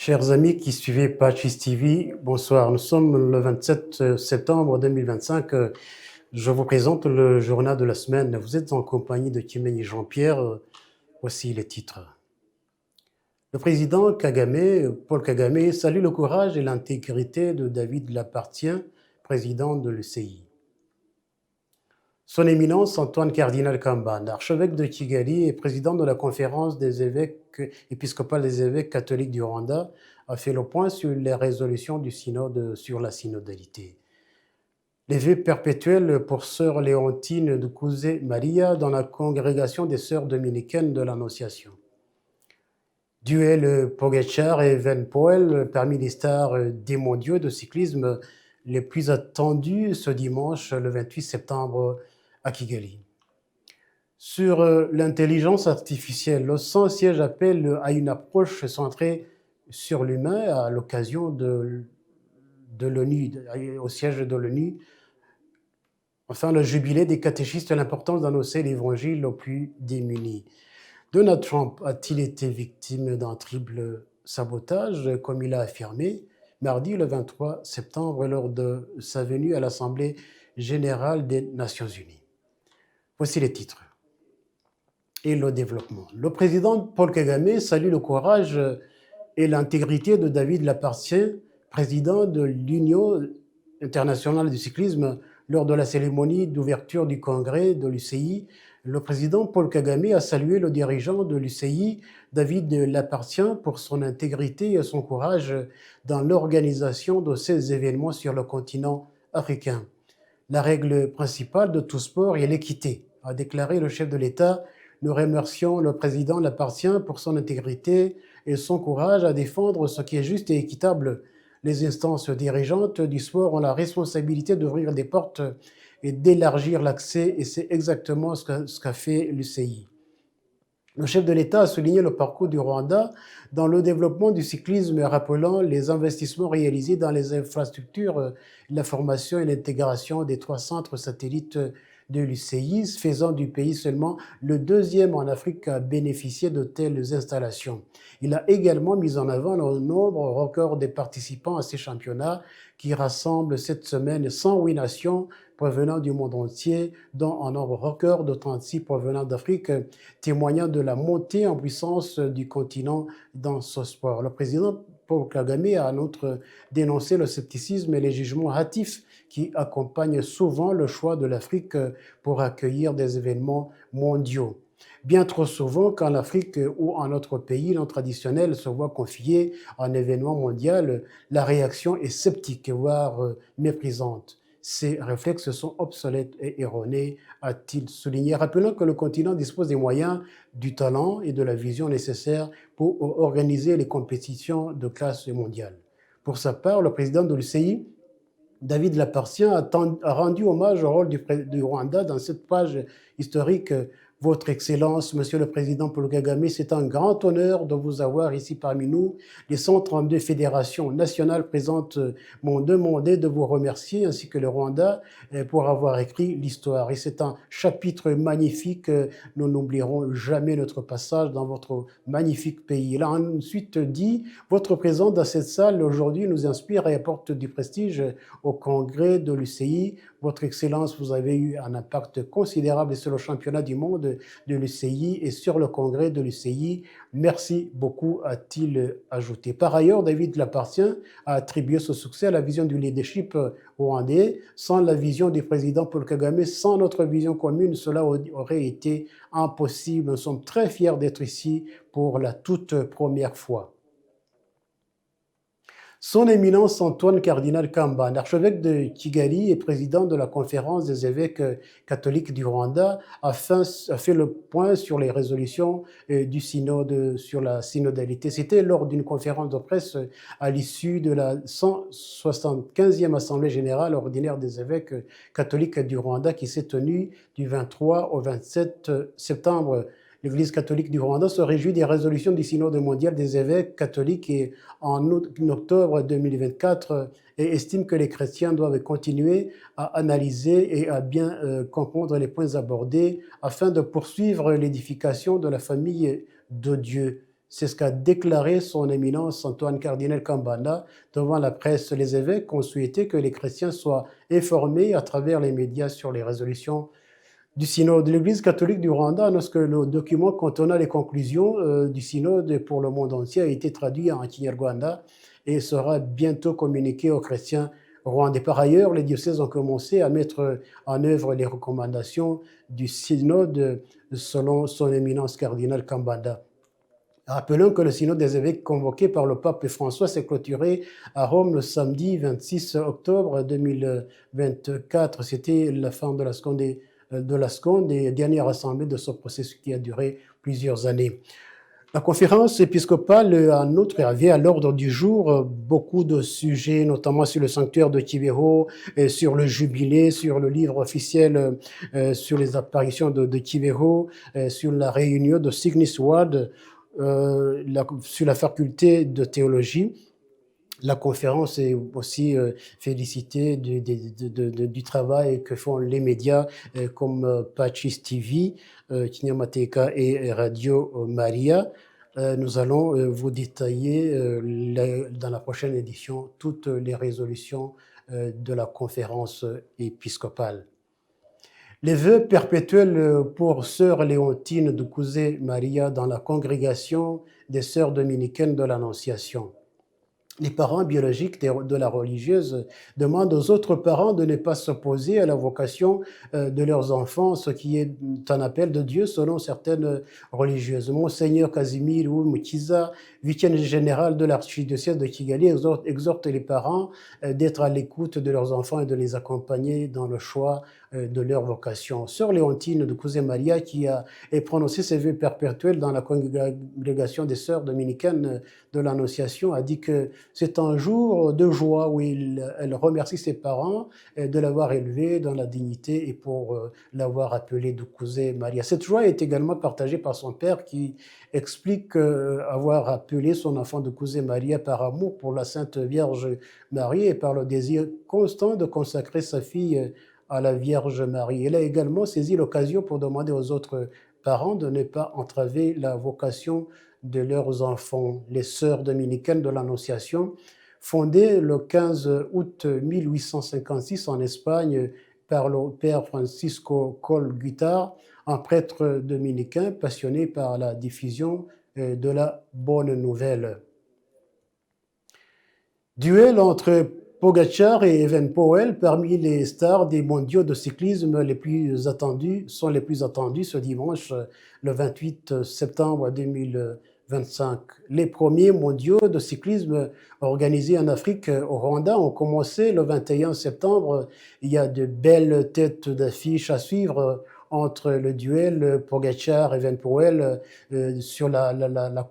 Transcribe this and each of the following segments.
Chers amis qui suivez Patchis TV, bonsoir. Nous sommes le 27 septembre 2025. Je vous présente le journal de la semaine. Vous êtes en compagnie de Kimeni Jean-Pierre. Voici les titres. Le président Kagame, Paul Kagame, salue le courage et l'intégrité de David Lapartien, président de l'UCI. Son Éminence Antoine Cardinal Kambanda, archevêque de Kigali et président de la conférence des évêques épiscopale des évêques catholiques du Rwanda, a fait le point sur les résolutions du synode sur la synodalité. Les vœux perpétuels pour sœur Léontine de Couzé Maria dans la congrégation des sœurs dominicaines de l'Annonciation. Duel Pogacar et Van Poel parmi les stars des mondiaux de cyclisme les plus attendus ce dimanche le 28 septembre à Kigali. Sur l'intelligence artificielle, le 100 siège appelle à une approche centrée sur l'humain à l'occasion de l'ONU, au siège de l'ONU. Enfin, le jubilé des catéchistes, l'importance d'annoncer l'évangile aux plus démunis. Donald Trump a-t-il été victime d'un triple sabotage, comme il a affirmé mardi le 23 septembre lors de sa venue à l'Assemblée générale des Nations unies? Voici les titres et le développement. Le président Paul Kagame salue le courage et l'intégrité de David Lapartien, président de l'Union internationale du cyclisme, lors de la cérémonie d'ouverture du congrès de l'UCI. Le président Paul Kagame a salué le dirigeant de l'UCI, David Lapartien, pour son intégrité et son courage dans l'organisation de ces événements sur le continent africain. La règle principale de tout sport est l'équité, a déclaré le chef de l'État. Nous remercions le président Lapartien pour son intégrité et son courage à défendre ce qui est juste et équitable. Les instances dirigeantes du sport ont la responsabilité d'ouvrir des portes et d'élargir l'accès, et c'est exactement ce qu'a fait l'UCI. Le chef de l'État a souligné le parcours du Rwanda dans le développement du cyclisme, rappelant les investissements réalisés dans les infrastructures, la formation et l'intégration des 3 centres satellites de l'UCI, faisant du pays seulement le deuxième en Afrique à bénéficier de telles installations. Il a également mis en avant le nombre record des participants à ces championnats qui rassemblent cette semaine 108 nations provenant du monde entier, dont un nombre record de 36 provenant d'Afrique, témoignant de la montée en puissance du continent dans ce sport. Le président Paul Kagame a en outre dénoncé le scepticisme et les jugements hâtifs qui accompagnent souvent le choix de l'Afrique pour accueillir des événements mondiaux. Bien trop souvent, quand l'Afrique ou un autre pays non traditionnel se voit confier un événement mondial, la réaction est sceptique, voire méprisante. Ces réflexes sont obsolètes et erronés, a-t-il souligné, rappelant que le continent dispose des moyens, du talent et de la vision nécessaires pour organiser les compétitions de classe mondiale. Pour sa part, le président de l'UCI, David Lapartien, a rendu hommage au rôle du Rwanda dans cette page historique. Votre Excellence, Monsieur le Président Paul Kagame, c'est un grand honneur de vous avoir ici parmi nous. Les 132 fédérations nationales présentes m'ont demandé de vous remercier, ainsi que le Rwanda, pour avoir écrit l'histoire. Et c'est un chapitre magnifique. Nous n'oublierons jamais notre passage dans votre magnifique pays. Il a ensuite dit, votre présence dans cette salle aujourd'hui nous inspire et apporte du prestige au congrès de l'UCI. Votre Excellence, vous avez eu un impact considérable sur le championnat du monde de l'UCI et sur le congrès de l'UCI. Merci beaucoup, a-t-il ajouté. Par ailleurs, David Lapartien a attribué ce succès à la vision du leadership rwandais. Sans la vision du président Paul Kagame, sans notre vision commune, cela aurait été impossible. Nous sommes très fiers d'être ici pour la toute première fois. Son Éminence Antoine Cardinal Kambanda, archevêque de Kigali et président de la conférence des évêques catholiques du Rwanda, a fait le point sur les résolutions du synode sur la synodalité. C'était lors d'une conférence de presse à l'issue de la 175e Assemblée générale ordinaire des évêques catholiques du Rwanda qui s'est tenue du 23 au 27 septembre. L'Église catholique du Rwanda se réjouit des résolutions du Synode mondial des évêques catholiques en octobre 2024 et estime que les chrétiens doivent continuer à analyser et à bien comprendre les points abordés afin de poursuivre l'édification de la famille de Dieu. C'est ce qu'a déclaré son éminence Antoine Cardinal Kambanda devant la presse. Les évêques ont souhaité que les chrétiens soient informés à travers les médias sur les résolutions du synode de l'Église catholique du Rwanda, lorsque le document contenant les conclusions du synode pour le monde entier a été traduit en Kinyarwanda et sera bientôt communiqué aux chrétiens rwandais. Par ailleurs, les diocèses ont commencé à mettre en œuvre les recommandations du synode selon son éminence cardinal Kambanda. Rappelons que le synode des évêques convoqué par le pape François s'est clôturé à Rome le samedi 26 octobre 2024. C'était la fin de la seconde et dernière assemblée de ce processus qui a duré plusieurs années. La conférence épiscopale, en outre, avait à l'ordre du jour beaucoup de sujets, notamment sur le sanctuaire de Kibeho, sur le jubilé, sur le livre officiel, sur les apparitions de Kibeho, sur la réunion de Cygnus Ward, sur la faculté de théologie. La conférence est aussi félicitée du travail que font les médias comme Pachis TV, Kinyamateka et Radio Maria. Nous allons vous détailler dans la prochaine édition toutes les résolutions de la conférence épiscopale. Les vœux perpétuels pour sœur Léontine de Couzé Maria dans la congrégation des sœurs dominicaines de l'Annonciation. Les parents biologiques de la religieuse demandent aux autres parents de ne pas s'opposer à la vocation de leurs enfants, ce qui est un appel de Dieu selon certaines religieuses. Monseigneur Casimir Mukiza, vicaire général de l'archidiocèse de Kigali, exhorte les parents d'être à l'écoute de leurs enfants et de les accompagner dans le choix de leur vocation. Sœur Léontine de Couzé Maria, qui a prononcé ses vœux perpétuels dans la congrégation des sœurs dominicaines de l'Annonciation, a dit que c'est un jour de joie où elle remercie ses parents de l'avoir élevée dans la dignité et pour l'avoir appelée de Couzé Maria. Cette joie est également partagée par son père qui explique avoir appelé son enfant de Couzé Maria par amour pour la Sainte Vierge Marie et par le désir constant de consacrer sa fille à la Vierge Marie. Elle a également saisi l'occasion pour demander aux autres parents de ne pas entraver la vocation de leurs enfants. Les sœurs dominicaines de l'Annonciation, fondées le 15 août 1856 en Espagne par le père Francisco Col Guitard, un prêtre dominicain passionné par la diffusion de la bonne nouvelle. Duel entre Pogacar et Evenepoel, parmi les stars des mondiaux de cyclisme les plus attendus ce dimanche, le 28 septembre 2025. Les premiers mondiaux de cyclisme organisés en Afrique, au Rwanda, ont commencé le 21 septembre. Il y a de belles têtes d'affiche à suivre entre le duel Pogacar et Evenepoel sur la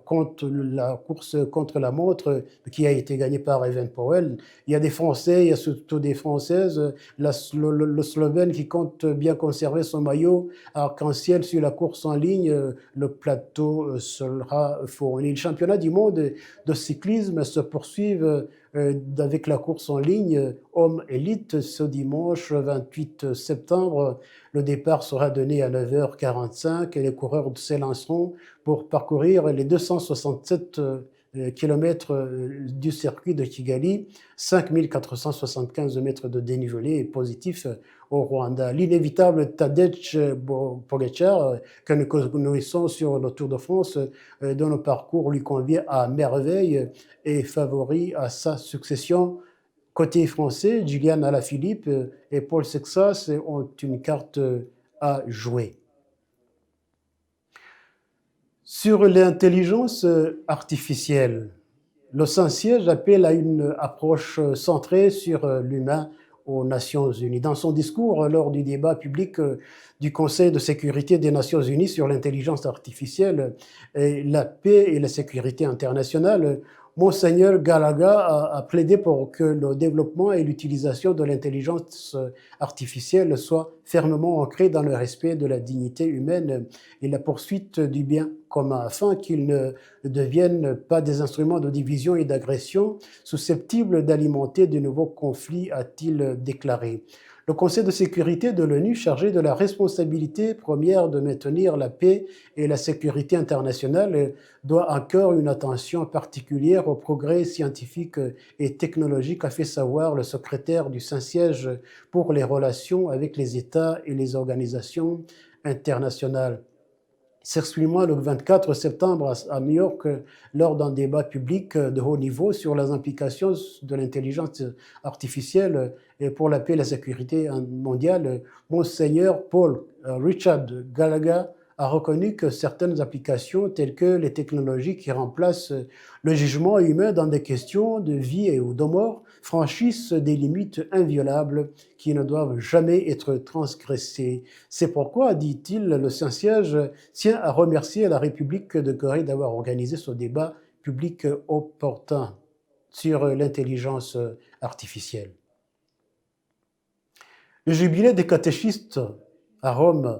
course contre la montre qui a été gagnée par Evenepoel. Il y a des Français, il y a surtout des Françaises. Le Slovène qui compte bien conserver son maillot arc-en-ciel sur la course en ligne. Le plateau sera fourni. Le championnat du monde de cyclisme se poursuit avec la course en ligne homme élite ce dimanche 28 septembre. Le départ sera donné à 9h45 et les coureurs s'élanceront pour parcourir les 267 kilomètres du circuit de Kigali, 5475 mètres de dénivelé positif au Rwanda. L'inévitable Tadej Pogacar, que nous connaissons sur le Tour de France, dont le parcours lui convient à merveille, est favori à sa succession. Côté français, Julian Alaphilippe et Paul Sexas ont une carte à jouer. Sur l'intelligence artificielle, le Saint-Siège appelle à une approche centrée sur l'humain aux Nations Unies. Dans son discours lors du débat public du Conseil de sécurité des Nations Unies sur l'intelligence artificielle, la paix et la sécurité internationale, Monseigneur Galaga a plaidé pour que le développement et l'utilisation de l'intelligence artificielle soient fermement ancrés dans le respect de la dignité humaine et la poursuite du bien commun, afin qu'ils ne deviennent pas des instruments de division et d'agression susceptibles d'alimenter de nouveaux conflits, a-t-il déclaré. Le Conseil de sécurité de l'ONU, chargé de la responsabilité première de maintenir la paix et la sécurité internationale, doit encore une attention particulière aux progrès scientifiques et technologiques, a fait savoir le secrétaire du Saint-Siège pour les relations avec les États et les organisations internationales. S'exprimant le 24 septembre à New York lors d'un débat public de haut niveau sur les implications de l'intelligence artificielle pour la paix et la sécurité mondiale, Monseigneur Paul Richard Gallagher a reconnu que certaines applications telles que les technologies qui remplacent le jugement humain dans des questions de vie ou de mort franchissent des limites inviolables qui ne doivent jamais être transgressées. C'est pourquoi, dit-il, le Saint-Siège tient à remercier la République de Corée d'avoir organisé ce débat public opportun sur l'intelligence artificielle. Le jubilé des catéchistes à Rome,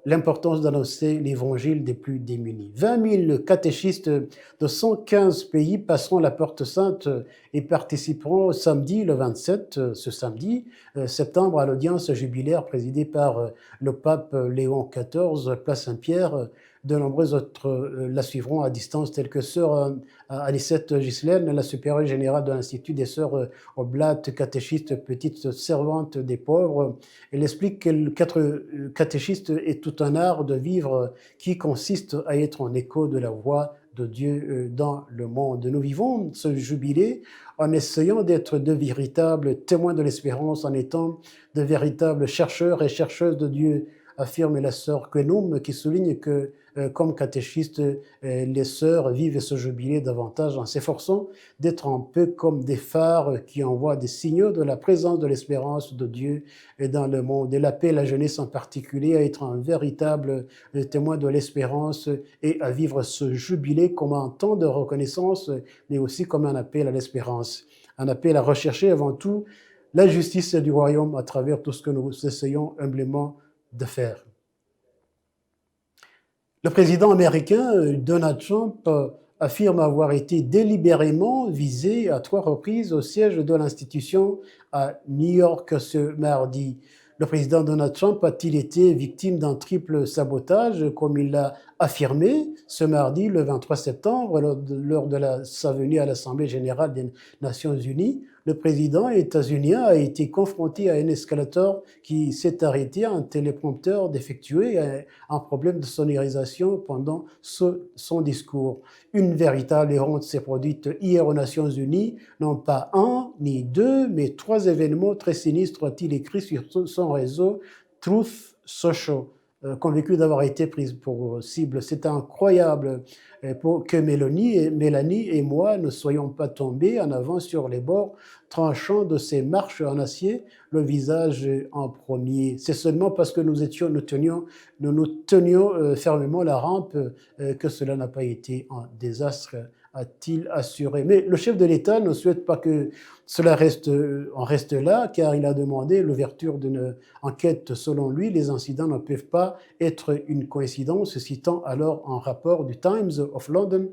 l'importance d'annoncer l'évangile des plus démunis. 20 000 catéchistes de 115 pays passeront la porte sainte et participeront samedi, le 27, ce samedi, septembre, à l'audience jubilaire présidée par le pape Léon XIV, place Saint-Pierre. De nombreux autres la suivront à distance, tels que sœur Anicette Ghislaine, la supérieure générale de l'Institut des sœurs Oblates, catéchiste, petite servante des pauvres. Elle explique que quatre catéchiste est tout un art de vivre qui consiste à être en écho de la voix de Dieu dans le monde. Nous vivons ce jubilé en essayant d'être de véritables témoins de l'espérance, en étant de véritables chercheurs et chercheuses de Dieu, affirme la sœur Quenum, qui souligne que, comme catéchiste, les sœurs vivent ce jubilé davantage en s'efforçant d'être un peu comme des phares qui envoient des signaux de la présence de l'espérance de Dieu dans le monde. Et la paix, la jeunesse en particulier, à être un véritable témoin de l'espérance et à vivre ce jubilé comme un temps de reconnaissance, mais aussi comme un appel à l'espérance. Un appel à rechercher avant tout la justice du royaume à travers tout ce que nous essayons humblement de faire. Le président américain Donald Trump affirme avoir été délibérément visé à 3 reprises au siège de l'institution à New York ce mardi. Le président Donald Trump a-t-il été victime d'un triple sabotage, comme il l'a affirmé ce mardi, le 23 septembre, lors de sa venue à l'Assemblée générale des Nations unies? Le président états-unien a été confronté à un escalator qui s'est arrêté, un téléprompteur défectueux et un problème de sonorisation pendant son discours. Une véritable honte s'est produite hier aux Nations unies. Non pas un ni deux, mais 3 événements très sinistres, a-t-il écrit sur son réseau Truth Social. Convaincu d'avoir été prise pour cible. C'est incroyable pour que Mélanie et moi ne soyons pas tombés en avant sur les bords tranchants de ces marches en acier, le visage en premier. C'est seulement parce que nous tenions fermement la rampe que cela n'a pas été un désastre, a-t-il assuré. Mais le chef de l'État ne souhaite pas que cela en reste là, car il a demandé l'ouverture d'une enquête. Selon lui, les incidents ne peuvent pas être une coïncidence, citant alors un rapport du Times of London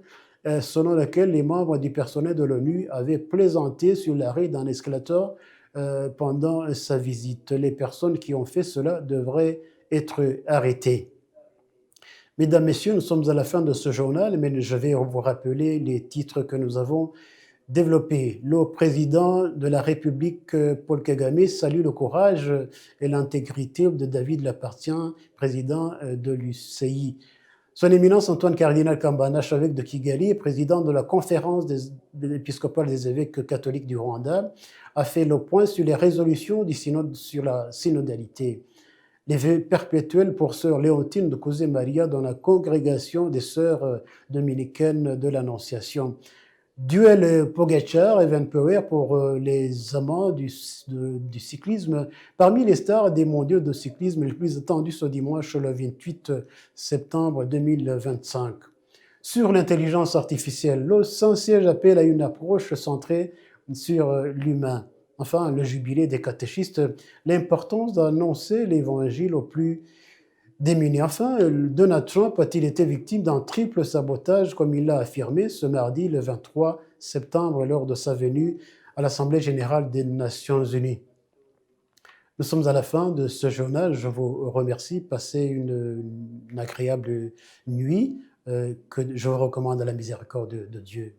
selon lequel les membres du personnel de l'ONU avaient plaisanté sur l'arrêt d'un escalator pendant sa visite. Les personnes qui ont fait cela devraient être arrêtées. Mesdames, Messieurs, nous sommes à la fin de ce journal, mais je vais vous rappeler les titres que nous avons développés. Le président de la République, Paul Kagame, salue le courage et l'intégrité de David Lapartien, président de l'UCI. Son Éminence Antoine Cardinal Kambanda, archevêque de Kigali et président de la conférence épiscopale des évêques catholiques du Rwanda, a fait le point sur les résolutions du synode sur la synodalité. Les vœux perpétuels pour sœur Léontine de Cousé Maria dans la congrégation des sœurs dominicaines de l'Annonciation. Duel Pogacar et Van Power pour les amants du cyclisme. Parmi les stars des mondiaux de cyclisme les plus attendus ce dimanche, le 28 septembre 2025. Sur l'intelligence artificielle, le Saint-Siège appelle à une approche centrée sur l'humain. Enfin, le jubilé des catéchistes, l'importance d'annoncer l'évangile au plus démunis. Enfin, Donald Trump a-t-il été victime d'un triple sabotage, comme il l'a affirmé ce mardi, le 23 septembre, lors de sa venue à l'Assemblée générale des Nations unies? Nous sommes à la fin de ce journal. Je vous remercie. Passez une agréable nuit que je vous recommande à la miséricorde de Dieu.